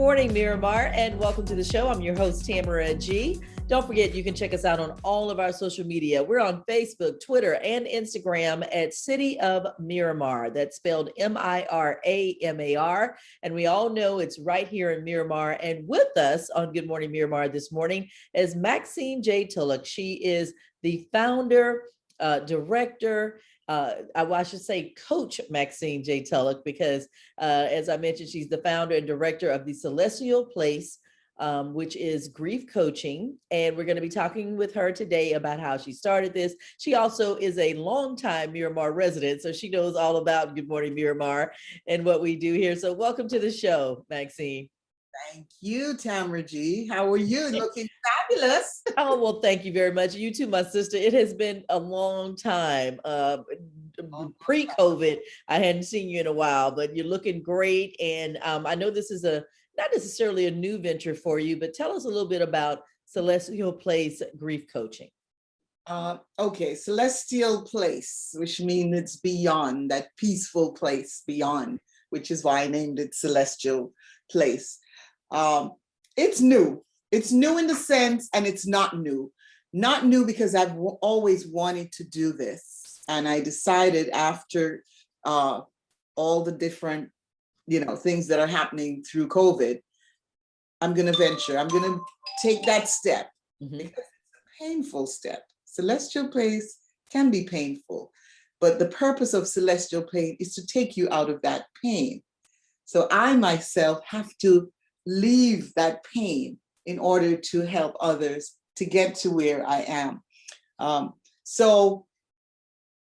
morning, Miramar, and welcome to the show. I'm your host, Tamara G. Don't forget, you can check us out on all of our social media. We're on Facebook, Twitter, and Instagram at City of Miramar. That's spelled Miramar. And we all know it's right here in Miramar. And with us on Good Morning Miramar this morning is Maxine J. Tulloch. She is the founder, director, I should say Coach Maxine J. Tulloch, because as I mentioned, she's the founder and director of the Celestial Place, which is grief coaching. And we're going to be talking with her today about how she started this. She also is a longtime Miramar resident, so she knows all about Good Morning Miramar and what we do here. So welcome to the show, Maxine. Thank you, Tamara G. How are you? Looking fabulous. Oh, well, thank you very much. You too, my sister. It has been a long time. Pre-COVID, I hadn't seen you in a while, but you're looking great. And I know this is not necessarily a new venture for you, but tell us a little bit about Celestial Place Grief Coaching. Okay, Celestial Place, which means it's beyond, that peaceful place beyond, which is why I named it Celestial Place. It's new. It's new in the sense, and it's not new. Not new because I've always wanted to do this. And I decided after all the different, things that are happening through COVID, I'm going to venture. I'm going to take that step because it's a painful step. Celestial Place can be painful, but the purpose of Celestial Place is to take you out of that pain. So I myself have to leave that pain in order to help others to get to where I am. So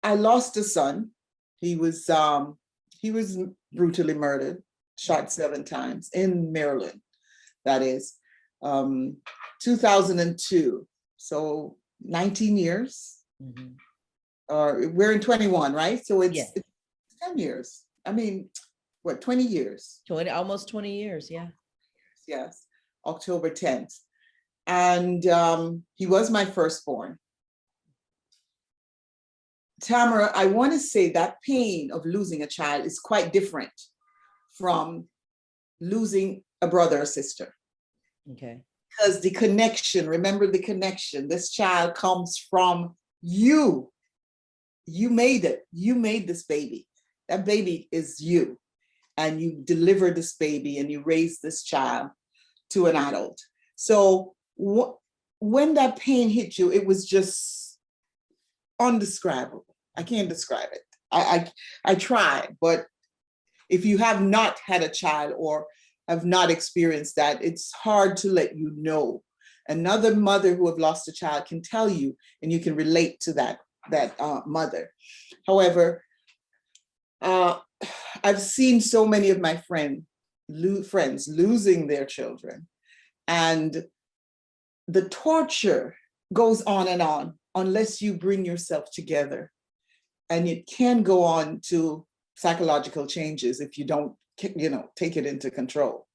I lost a son. He was brutally murdered, shot 7 times in Maryland. That is 2002. So 19 years. We're in 21, right? So it's 10 years. I mean, what, 20 years? Almost 20 years, yeah. Yes, October 10th. And he was my firstborn. Tamara, I want to say that pain of losing a child is quite different from losing a brother or sister. Okay. Because the connection, remember the connection, this child comes from you. You made it. You made this baby. That baby is you. And you deliver this baby and you raise this child to an adult. So when that pain hit you, it was just undescribable. I can't describe it. I tried, but if you have not had a child or have not experienced that, it's hard to let you know. Another mother who have lost a child can tell you, and you can relate to that mother. However, I've seen so many of my friends losing their children, and the torture goes on and on unless you bring yourself together. And it can go on to psychological changes if you don't, take it into control.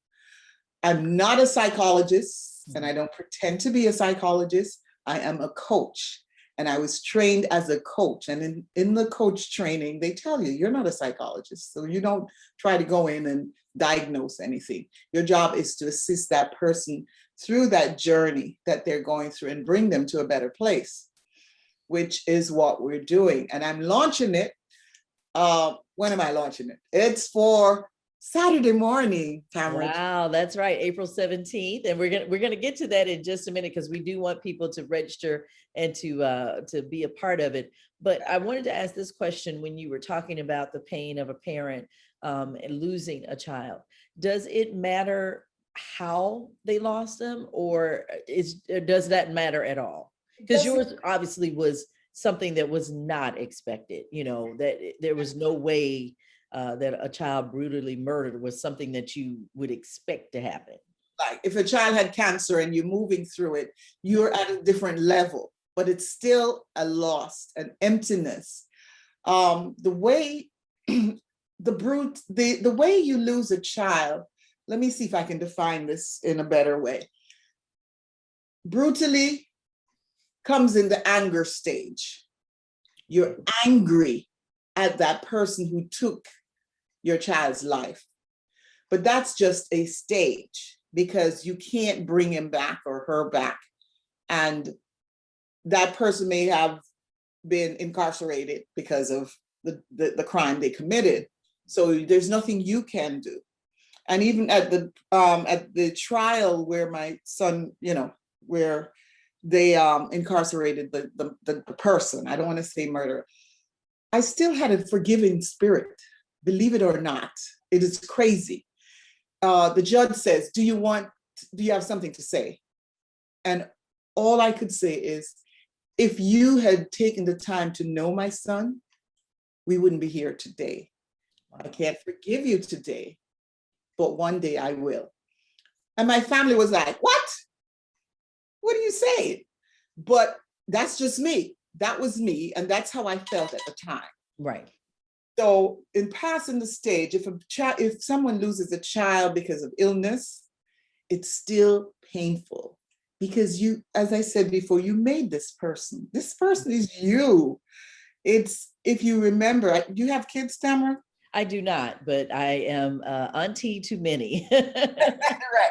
I'm not a psychologist, and I don't pretend to be a psychologist. I am a coach. And I was trained as a coach. And in the coach training, they tell you, you're not a psychologist. So you don't try to go in and diagnose anything. Your job is to assist that person through that journey that they're going through and bring them to a better place, which is what we're doing. And I'm launching it. When am I launching it? It's for Saturday morning, Tamara. Wow, that's right, April 17th. And we're gonna get to that in just a minute because we do want people to register and to be a part of it. But I wanted to ask this question when you were talking about the pain of a parent and losing a child. Does it matter how they lost them, or does that matter at all? Because yours obviously was something that was not expected, that there was no way that a child brutally murdered was something that you would expect to happen. Like if a child had cancer and you're moving through it, you're at a different level, but it's still a loss, an emptiness. The way the way you lose a child, let me see if I can define this in a better way. Brutally comes in the anger stage. You're angry at that person who took your child's life. But that's just a stage because you can't bring him back or her back. And that person may have been incarcerated because of the crime they committed. So there's nothing you can do. And even at the trial where my son, where they incarcerated the person, I don't want to say murder, I still had a forgiving spirit, believe it or not. It is crazy. The judge says, do you have something to say? And all I could say is, if you had taken the time to know my son, we wouldn't be here today. I can't forgive you today, but one day I will. And my family was like, what? What are you saying? But that's just me. That was me. And that's how I felt at the time. Right. So in passing the stage, if someone loses a child because of illness, it's still painful because you, as I said before, you made this person. This person is you. It's, if you remember, do you have kids, Tamara? I do not, but I am auntie to many. Right.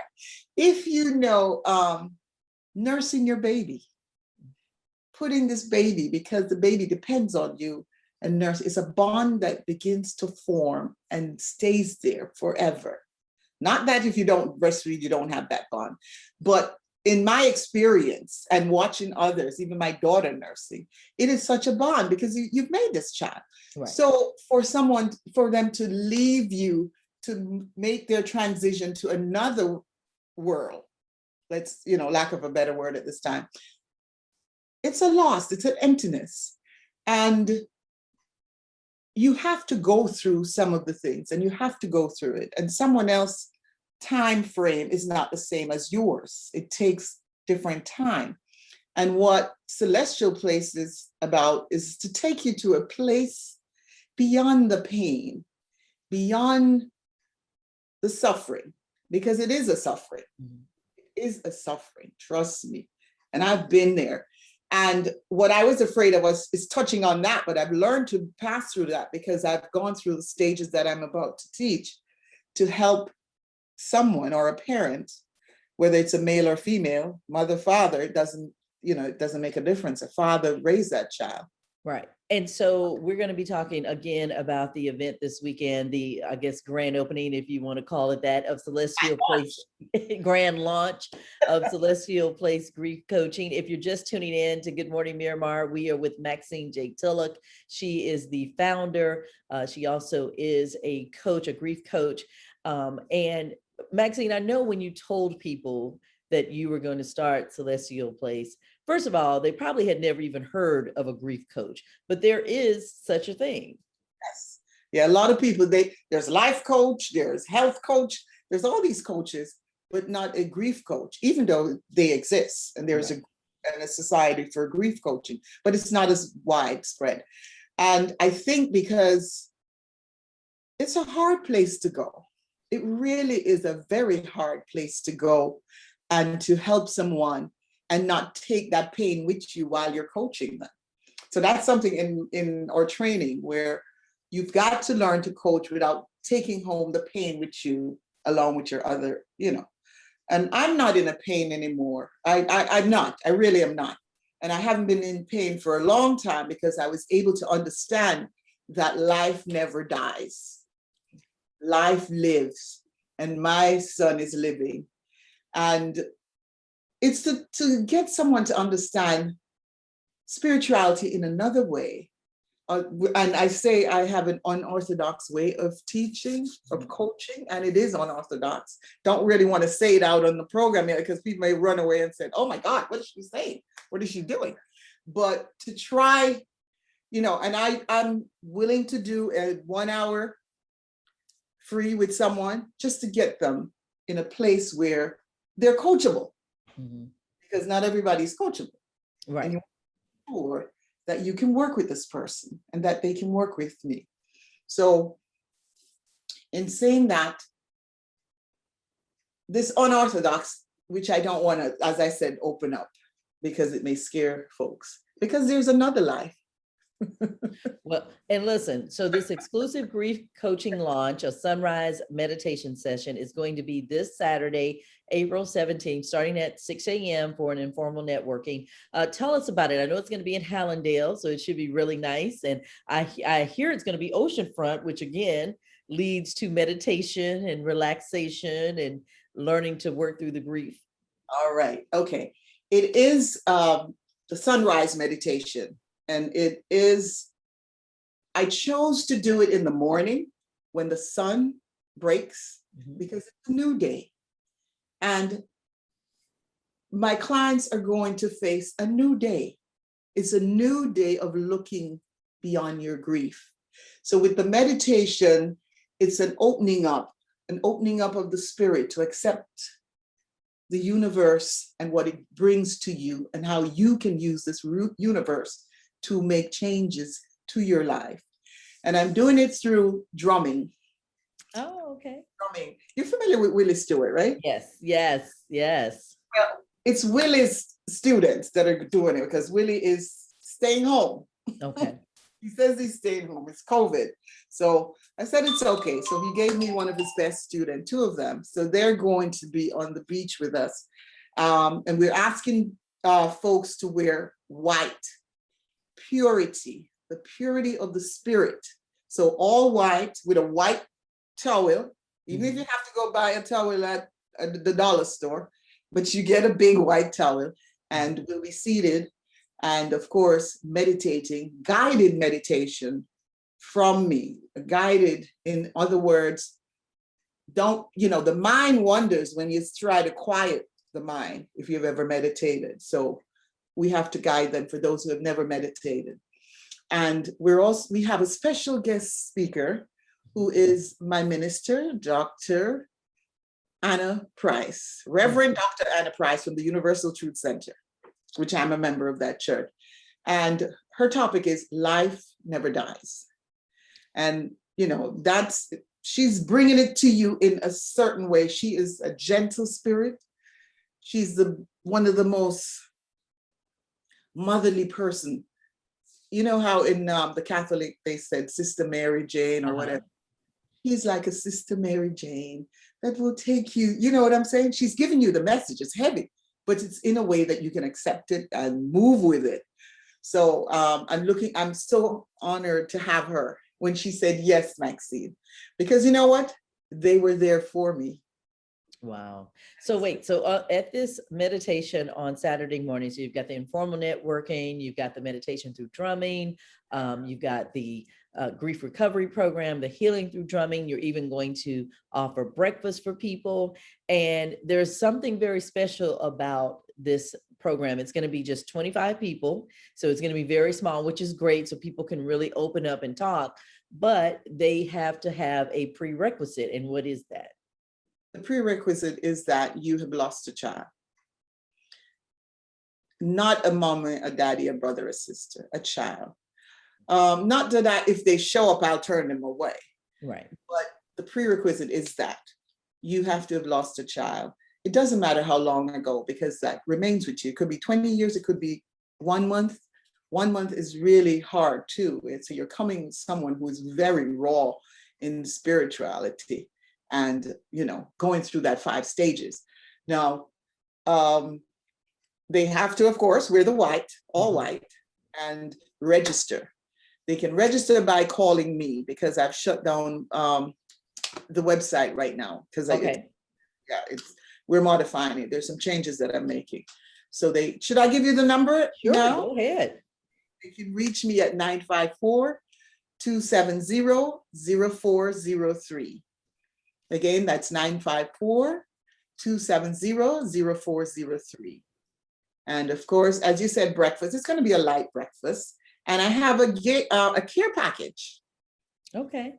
If you know, nursing your baby, putting this baby, because the baby depends on you, and nurse, it's a bond that begins to form and stays there forever. Not that if you don't breastfeed, you don't have that bond, but in my experience and watching others, even my daughter nursing, it is such a bond because you've made this child. Right. So for them to leave you to make their transition to another world, let's, lack of a better word at this time, it's a loss, it's an emptiness. And you have to go through some of the things and you have to go through it. And someone else's time frame is not the same as yours. It takes different time. And what Celestial Place is about is to take you to a place beyond the pain, beyond the suffering, because it is a suffering. Mm-hmm. It is a suffering, trust me. And I've been there. And what I was afraid of is touching on that, but I've learned to pass through that because I've gone through the stages that I'm about to teach to help someone or a parent, whether it's a male or female, mother, father, it doesn't make a difference. A father raised that child. Right. And so we're going to be talking again about the event this weekend, the, I guess, grand opening, if you want to call it that, of Celestial Place, grand launch of Celestial Place Grief Coaching. If you're just tuning in to Good Morning Miramar, we are with Maxine J. Tulloch. She is the founder. She also is a coach, a grief coach. And Maxine, I know when you told people that you were going to start Celestial Place, first of all, they probably had never even heard of a grief coach, but there is such a thing. Yes. Yeah, a lot of people, there's life coach, there's health coach, there's all these coaches, but not a grief coach, even though they exist. And there's a society for grief coaching, but it's not as widespread. And I think because it's a hard place to go. It really is a very hard place to go and to help someone and not take that pain with you while you're coaching them. So that's something in our training where you've got to learn to coach without taking home the pain with you along with your other, And I'm not in a pain anymore. I'm not. I really am not. And I haven't been in pain for a long time because I was able to understand that life never dies. Life lives, and my son is living. And it's to get someone to understand spirituality in another way. And I say I have an unorthodox way of teaching, of coaching, and it is unorthodox. Don't really want to say it out on the program yet because people may run away and say, oh my God, what is she saying? What is she doing? But to try, and I'm willing to do a 1 hour free with someone just to get them in a place where they're coachable. Mm-hmm. Because not everybody's coachable. Right. And you want to be sure that you can work with this person and that they can work with me. So in saying that, this unorthodox, which I don't want to, as I said, open up because it may scare folks, because there's another life. Well, and listen, so this exclusive grief coaching launch, a sunrise meditation session, is going to be this Saturday, April 17th, starting at 6 a.m. for an informal networking. Tell us about it. I know it's going to be in Hallandale, so it should be really nice. And I hear it's going to be oceanfront, which again leads to meditation and relaxation and learning to work through the grief. All right. Okay. It is the sunrise meditation, and it is, I chose to do it in the morning when the sun breaks because it's a new day. And my clients are going to face a new day. It's a new day of looking beyond your grief. So with the meditation, it's an opening up of the spirit to accept the universe and what it brings to you and how you can use this universe to make changes to your life. And I'm doing it through drumming. Oh, okay. Drumming. You're familiar with Willie Stewart, right? Yes, yes, yes. Well, it's Willie's students that are doing it because Willie is staying home. Okay. He says he's staying home. It's COVID. So I said it's okay. So he gave me one of his best students, two of them. So they're going to be on the beach with us. And we're asking folks to wear white, purity, the purity of the spirit. So all white with a white towel, even if you have to go buy a towel at the dollar store, but you get a big white towel, and we'll be seated. And of course, meditating, guided meditation from me, guided, in other words, the mind wanders when you try to quiet the mind, if you've ever meditated. So we have to guide them for those who have never meditated. And we have a special guest speaker who is my minister, Dr. Anna Price, Reverend Dr. Anna Price from the Universal Truth Center, which I'm a member of that church. And her topic is Life Never Dies. And, she's bringing it to you in a certain way. She is a gentle spirit. She's one of the most motherly person. You know how in the Catholic, they said Sister Mary Jane or whatever. He's like a Sister Mary Jane that will take you, you know what I'm saying? She's giving you the message. It's heavy, but it's in a way that you can accept it and move with it. So I'm so honored to have her when she said, yes, Maxine, because you know what? They were there for me. Wow. So wait, so at this meditation on Saturday mornings, you've got the informal networking, you've got the meditation through drumming, you've got the grief recovery program, the healing through drumming. You're even going to offer breakfast for people. And there's something very special about this program. It's going to be just 25 people. So it's going to be very small, which is great. So people can really open up and talk, but they have to have a prerequisite. And what is that? The prerequisite is that you have lost a child. Not a mom, a daddy, a brother, a sister, a child. Not that if they show up, I'll turn them away. Right. But the prerequisite is that you have to have lost a child. It doesn't matter how long ago, because that remains with you. It could be 20 years, it could be 1 month. 1 month is really hard too. So you're coming with someone who is very raw in spirituality and, going through that 5 stages. Now, they have to, of course, wear the white, all white, and register. They can register by calling me because I've shut down the website right now because we're modifying it. There's some changes that I'm making. So should I give you the number? Sure, now? Go ahead. You can reach me at 954-270-0403. Again, that's 954-270-0403. And of course, as you said, breakfast, it's going to be a light breakfast. And I have a care package. Okay. I'm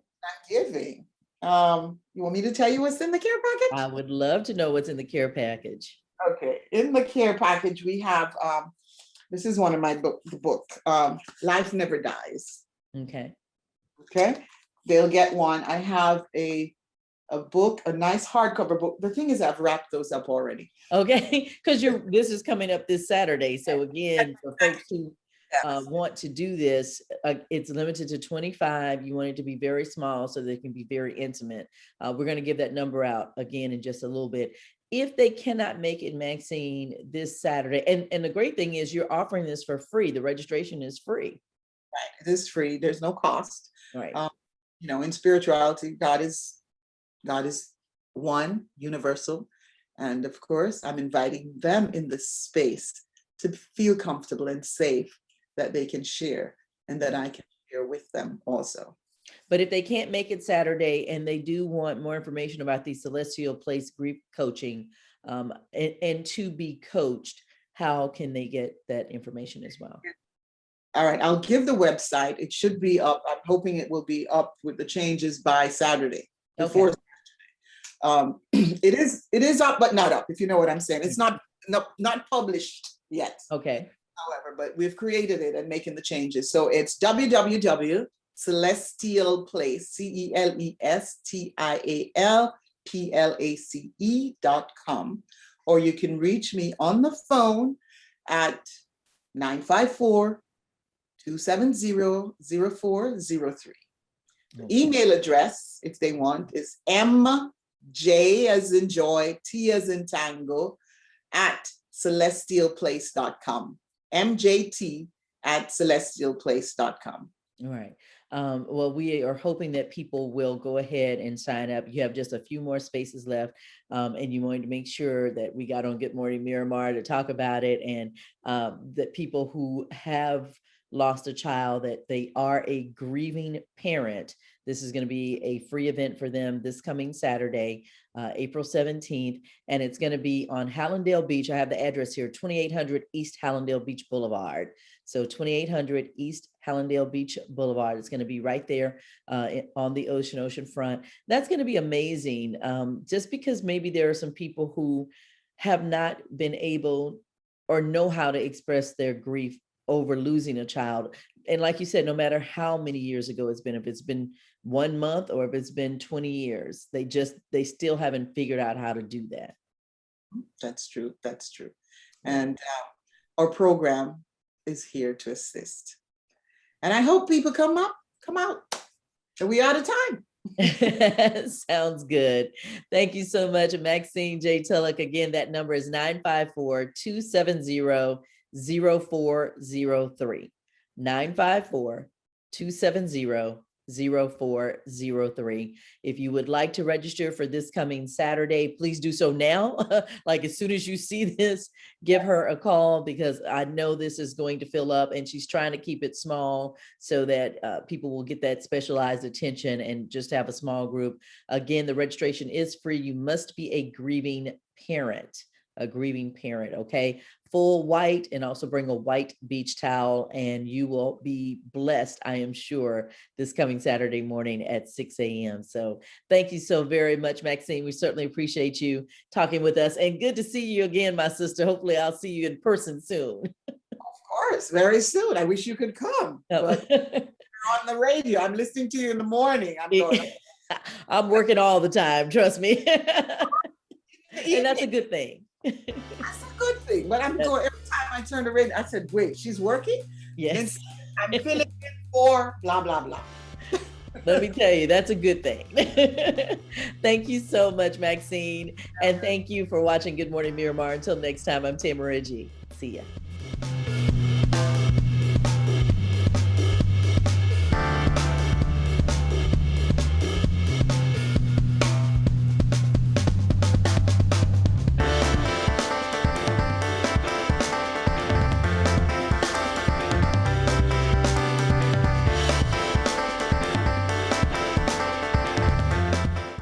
giving. You want me to tell you what's in the care package? I would love to know what's in the care package. Okay. In the care package, we have, this is one of my book, Life Never Dies. Okay. Okay. They'll get one. I have a book, a nice hardcover book. The thing is, I've wrapped those up already. Okay, because this is coming up this Saturday. So again, for folks who Yes. want to do this, it's limited to 25. You want it to be very small so they can be very intimate. We're going to give that number out again in just a little bit. If they cannot make it, Maxine, this Saturday, and the great thing is you're offering this for free. The registration is free. Right. It is free. There's no cost. Right. In spirituality, God is one, universal. And of course, I'm inviting them in this space to feel comfortable and safe that they can share and that I can share with them also. But if they can't make it Saturday and they do want more information about the Celestial Place grief coaching and to be coached, how can they get that information as well? All right, I'll give the website. It should be up. I'm hoping it will be up with the changes by Saturday. Before it is up, but not up, if you know what I'm saying. It's not published yet. Okay. However, but we've created it and making the changes. So it's www.celestialplace, CELESTIALPLACE.com, or you can reach me on the phone at 954-270-0403. The email address, if they want, is MJ as in joy, T as in tango, at celestialplace.com. MJT@celestialplace.com. All right. Well, we are hoping that people will go ahead and sign up. You have just a few more spaces left, and you wanted to make sure that we got on Good Morning Miramar to talk about it, and that people who have lost a child, that they are a grieving parent. This is going to be a free event for them this coming Saturday, April 17th, and it's going to be on Hallandale Beach. I have the address here, 2800 East Hallandale Beach Boulevard. So 2800 East Hallandale Beach Boulevard. It's going to be right there on the ocean front. That's going to be amazing. Just because maybe there are some people who have not been able or know how to express their grief over losing a child. And like you said, no matter how many years ago it's been, if it's been 1 month or if it's been 20 years, they still haven't figured out how to do that. That's true. That's true. And our program is here to assist. And I hope people come out. And we out of time. Sounds good. Thank you so much, Maxine J. Tulloch. Again, that number is 954-270-0403. 954-270-0403. If you would like to register for this coming Saturday, please do so now. Like as soon as you see this, give her a call, because I know this is going to fill up, and she's trying to keep it small so that people will get that specialized attention and just have a small group. Again, the registration is free. You must be a grieving parent. Okay? Full white, and also bring a white beach towel, and you will be blessed, I am sure, this coming Saturday morning at 6 a.m. So thank you so very much, Maxine. We certainly appreciate you talking with us, and good to see you again, my sister. Hopefully I'll see you in person soon. Of course, very soon. I wish you could come. But you're on the radio. I'm listening to you in the morning. I'm working all the time, trust me. And that's a good thing. That's a good thing. But I'm going, every time I turn the radio, I said, wait, she's working? Yes. And I'm filling in for blah, blah, blah. Let me tell you, that's a good thing. Thank you so much, Maxine. And thank you for watching Good Morning Miramar. Until next time, I'm Tamara G. See ya.